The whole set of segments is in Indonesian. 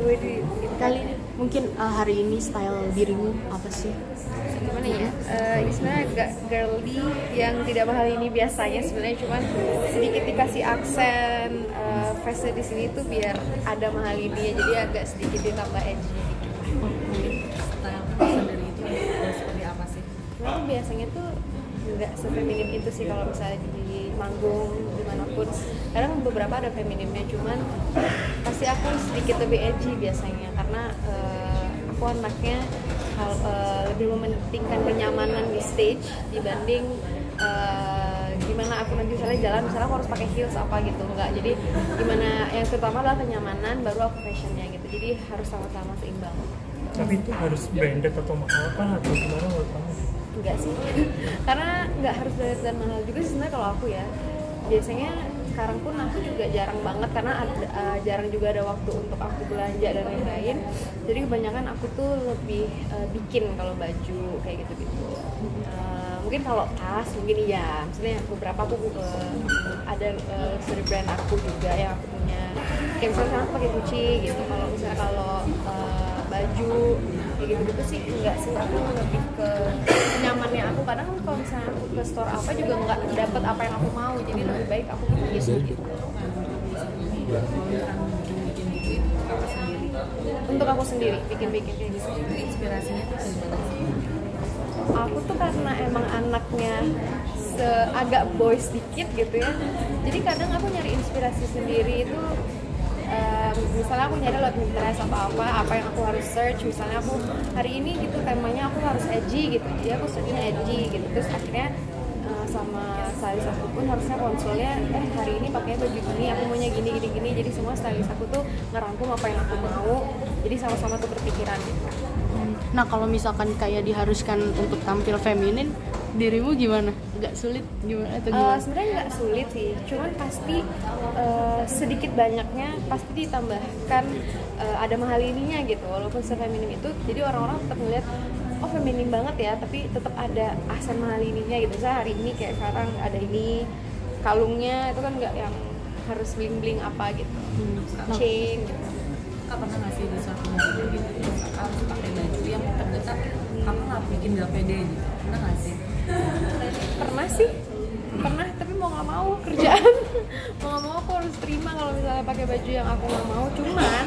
way di Kali ini mungkin hari ini style dirimu apa sih? gimana ya? Ini sebenarnya agak girly yang tidak mahal ini biasanya sebenarnya, cuman sedikit dikasih aksen face di sini tuh biar ada mahal ini, jadi agak sedikit ditambah edgy. Style fashion dari itu seperti apa sih? Nah, biasanya tuh nggak sefeminim itu sih kalau misalnya di manggung dimanapun. Kadang beberapa ada feminimnya, cuman pasti aku sedikit lebih edgy biasanya karena aku anaknya lebih mementingkan kenyamanan di stage dibanding gimana aku nanti misalnya aku harus pakai heels apa gitu, enggak. Jadi gimana yang terutama adalah kenyamanan, baru aku fashionnya gitu. Jadi harus sama-sama seimbang. Tapi itu harus branded atau mahal kan atau gimana menurut kamu? Enggak sih, karena nggak harus branded dan mahal juga sih sebenarnya kalau aku ya. Biasanya sekarang pun aku juga jarang banget karena jarang juga ada waktu untuk aku belanja dan lain-lain. Jadi kebanyakan aku tuh lebih bikin kalau baju kayak gitu-gitu. Mungkin kalau tas mungkin iya, misalnya beberapa aku ada luxury brand aku juga yang aku punya. Kayak misalnya aku pakai Gucci gitu. Kalau misalnya baju kayak gitu-gitu sih enggak sih, aku lebih ke nyamannya aku. Kadang kalau misalnya aku ke store apa juga nggak dapet apa yang aku mau, jadi lebih baik aku pergi gitu. Bikin gitu itu apa sendiri? Untuk aku sendiri bikin kayak gitu. Itu inspirasinya tuh dari mana sih? Aku tuh karena emang anaknya agak boy sedikit gitu ya, jadi kadang aku nyari inspirasi sendiri itu. Misalnya aku nyari lewat Pinterest apa yang aku harus search. Misalnya aku hari ini gitu temanya aku harus edgy gitu, jadi aku searchnya edgy gitu. Terus akhirnya sama stylist aku pun harusnya konsulnya hari ini pakai baju gini, aku maunya gini. Jadi semua stylist aku tuh ngerangkum apa yang aku mau, jadi sama-sama tuh berpikiran gitu. Nah kalau misalkan kayak diharuskan untuk tampil feminin, dirimu gimana? Agak sulit gimana atau gimana? Sebenarnya nggak sulit sih, cuman pasti sedikit banyaknya pasti ditambahkan ada mahal ininya gitu, walaupun sefeminim itu. Jadi orang-orang tetap melihat oh feminim banget ya, tapi tetap ada aksen mahal ininya gitu. Misalnya hari ini kayak sekarang ada ini kalungnya itu kan nggak yang harus bling-bling apa gitu, chain gitu. Kak pernah nggak sih di suatu momen gitu harus pakai baju yang ternyata kamu nggak bikin nggak pede gitu? Pernah nggak sih? Pernah sih, tapi mau nggak mau kerjaan mau nggak mau aku harus terima kalau misalnya pakai baju yang aku nggak mau. Cuman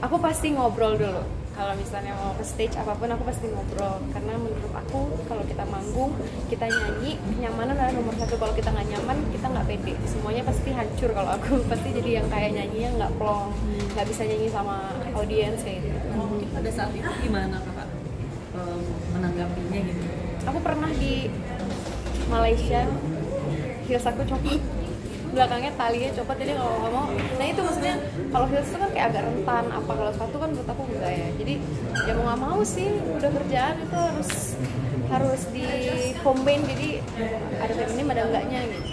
aku pasti ngobrol dulu. Kalau misalnya mau ke stage apapun aku pasti ngobrol, karena menurut aku kalau kita manggung, kita nyanyi, kenyamanan adalah nomor satu. Kalau kita nggak nyaman, kita nggak pede, semuanya pasti hancur. Kalau aku pasti jadi yang kayak nyanyinya nggak plong, nggak bisa nyanyi sama audiens kayak gitu. Mungkin pada saat itu gimana kakak menanggapinya gitu? Aku pernah di Malaysia, heels aku copot, belakangnya talinya copot, jadi kalau nggak mau. Nah itu maksudnya kalau heels itu kan kayak agak rentan, apa kalau sepatu kan menurut aku enggak ya. Jadi ya mau nggak mau sih, udah kerjaan itu harus di combine, jadi ada feminim ada enggaknya gitu.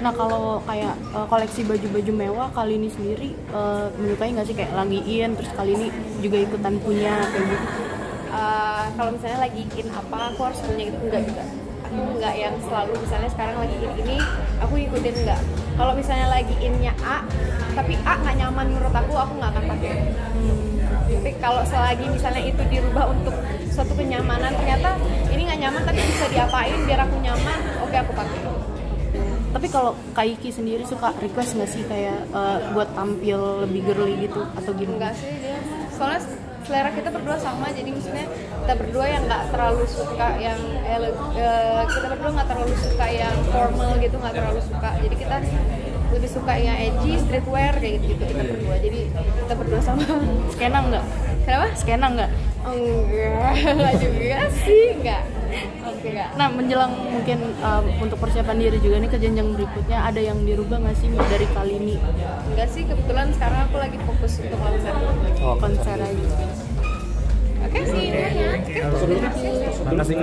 Nah kalau kayak koleksi baju-baju mewah kali ini sendiri menyukai nggak sih, kayak lagi in terus kali ini juga ikutan punya kayak gitu? Kalau misalnya lagi in apa aku harus punya gitu, enggak juga. Aku enggak yang selalu misalnya sekarang lagi in ini aku ikutin, enggak. Kalau misalnya lagi innya A tapi A nggak nyaman menurut aku nggak akan pakai. Tapi kalau selagi misalnya itu dirubah untuk suatu kenyamanan, ternyata ini nggak nyaman tapi bisa diapain biar aku nyaman, oke aku pakai. Tapi kalau Kaiki sendiri suka request nggak sih kayak buat tampil lebih girly gitu atau gimana? Enggak sih dia, soalnya selera kita berdua sama, jadi maksudnya kita berdua yang nggak terlalu suka yang kita berdua nggak terlalu suka yang formal gitu, nggak terlalu suka. Jadi kita lebih suka yang edgy, streetwear kayak gitu kita berdua. Jadi kita berdua sama. Skena nggak? Kenapa? Skena nggak? Enggak juga sih, enggak. Enggak. Nah menjelang mungkin untuk persiapan diri juga nih ke jenjang berikutnya, ada yang dirubah nggak sih dari kali ini? Enggak sih, kebetulan sekarang aku lagi fokus untuk konser. Oh konser aja. Oke sih, Terima kasih.